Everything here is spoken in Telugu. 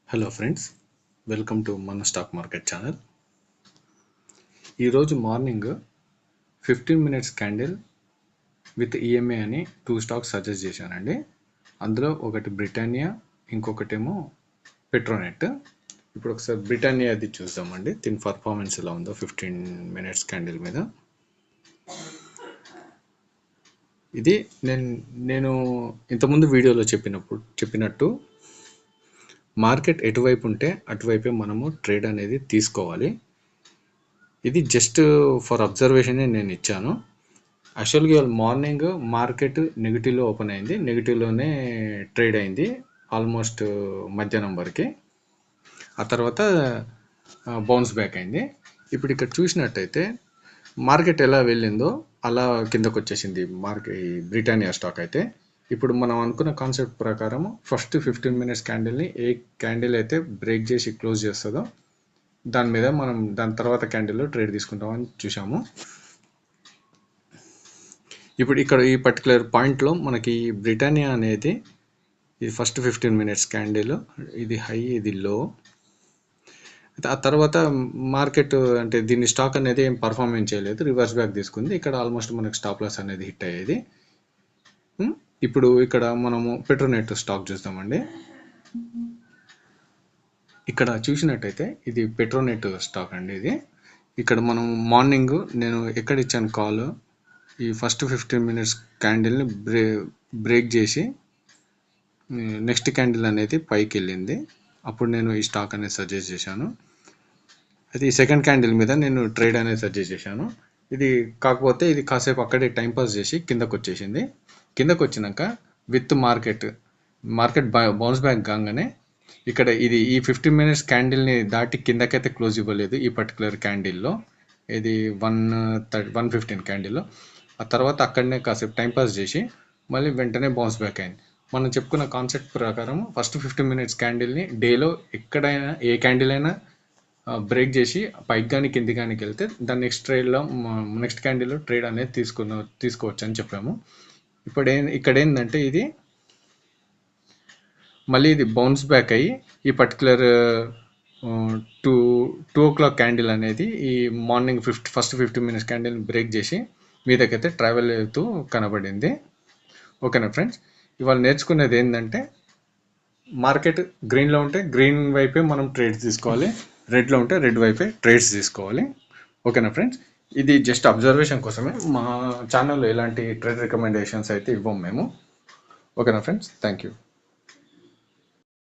హలో ఫ్రెండ్స్, వెల్కమ్ టు మన స్టాక్ మార్కెట్ ఛానల్. ఈరోజు morning 15 minutes candle with EMI అని 2 స్టాక్స్ సజెస్ట్ చేశానండి. అందులో ఒకటి బ్రిటానియా, ఇంకొకటేమో పెట్రోనెట్. ఇప్పుడు ఒకసారి బ్రిటానియాది చూద్దామండి, దీని పర్ఫార్మెన్స్ ఎలా ఉందో 15 మినిట్స్ క్యాండిల్ మీద. ఇది నేను ఇంతకుముందు వీడియోలో చెప్పినట్టు మార్కెట్ ఎటువైపు ఉంటే అటువైపే మనము ట్రేడ్ అనేది తీసుకోవాలి. ఇది జస్ట్ ఫర్ అబ్జర్వేషనే నేను ఇచ్చాను. యాక్చువల్గా ఇవాళ మార్నింగ్ మార్కెట్ నెగిటివ్లో ఓపెన్ అయింది, నెగిటివ్లోనే ట్రేడ్ అయింది ఆల్మోస్ట్ మధ్యాహ్నం వరకు. ఆ తర్వాత బౌన్స్ బ్యాక్ అయింది. ఇప్పుడు ఇక్కడ చూసినట్టయితే మార్కెట్ ఎలా వెళ్ళిందో అలా కిందకు వచ్చేసింది ఈ బ్రిటానియా స్టాక్ అయితే. ఇప్పుడు మనం అనుకున్న కాన్సెప్ట్ ప్రకారం ఫస్ట్ 15 మినిట్స్ క్యాండిల్ని ఏ క్యాండిల్ అయితే బ్రేక్ చేసి క్లోజ్ చేస్తుందో దాని మీద మనం దాని తర్వాత క్యాండిల్లో ట్రేడ్ తీసుకుంటామని చూసాము. ఇప్పుడు ఇక్కడ ఈ పర్టికులర్ పాయింట్లో మనకి బ్రిటానియా అనేది ఇది ఫస్ట్ 15 మినిట్స్ క్యాండిల్, ఇది హై, ఇది లో. ఆ తర్వాత మార్కెట్ అంటే దీని స్టాక్ అనేది ఏం పర్ఫార్మెన్స్ చేయలేదు, రివర్స్ బ్యాక్ తీసుకుంది. ఇక్కడ ఆల్మోస్ట్ మనకి స్టాప్ లాస్ అనేది హిట్ అయ్యేది. ఇప్పుడు ఇక్కడ మనము పెట్రోనెట్ స్టాక్ చూస్తామండి. ఇక్కడ చూసినట్టయితే ఇది పెట్రోనెట్ స్టాక్ అండి. ఇది ఇక్కడ మనం మార్నింగ్ నేను ఎక్కడ ఇచ్చాను కాల్, ఈ ఫస్ట్ 15 మినిట్స్ క్యాండిల్ని బ్రేక్ చేసి నెక్స్ట్ క్యాండిల్ అనేది పైకి వెళ్ళింది. అప్పుడు నేను ఈ స్టాక్ అనేది సజెస్ట్ చేశాను. అది సెకండ్ క్యాండిల్ మీద నేను ట్రేడ్ అనేది సజెస్ట్ చేశాను. ఇది కాకపోతే ఇది కాసేపు అక్కడే టైంపాస్ చేసి కిందకు వచ్చేసింది. కిందకు వచ్చినాక విత్ మార్కెట్ బౌన్స్ బ్యాక్ కాగానే ఇక్కడ ఇది ఈ 15 మినిట్స్ క్యాండిల్ని దాటి కిందకైతే క్లోజ్ ఇవ్వలేదు ఈ పర్టికులర్ క్యాండిల్లో, ఇది 115 క్యాండిల్లో. ఆ తర్వాత అక్కడనే కాసేపు టైంపాస్ చేసి మళ్ళీ వెంటనే బౌన్స్ బ్యాక్ అయింది. మనం చెప్పుకున్న కాన్సెప్ట్ ప్రకారం ఫస్ట్ 15 మినిట్స్ క్యాండిల్ని డేలో ఎక్కడైనా ఏ క్యాండిల్ అయినా బ్రేక్ చేసి పైకి కానీ కింది కానీ వెళ్తే దాని నెక్స్ట్ క్యాండిల్లో ట్రేడ్ అనేది తీసుకోవచ్చు అని చెప్పాము. ఇక్కడ ఏంటంటే ఇది మళ్ళీ ఇది బౌన్స్ బ్యాక్ అయ్యి ఈ పర్టికులర్ 2 o'clock క్యాండిల్ అనేది ఈ morning first 15 minutes candle break చేసి మీదకైతే ట్రావెల్ అవుతూ కనబడింది. ఓకేనా ఫ్రెండ్స్, ఇవాళ నేర్చుకునేది ఏంటంటే మార్కెట్ గ్రీన్లో ఉంటే గ్రీన్ వైపే మనం ట్రేడ్స్ తీసుకోవాలి, రెడ్లో ఉంటే రెడ్ వైపే ట్రేడ్స్ తీసుకోవాలి. ఓకేనా ఫ్రెండ్స్, ఇది జస్ట్ అబ్జర్వేషన్ కోసమే. మా ఛానల్లో ఎలాంటి ట్రేడ్ రికమెండేషన్స్ అయితే ఇవ్వం మేము. ఓకేనా ఫ్రెండ్స్, థ్యాంక్ యూ.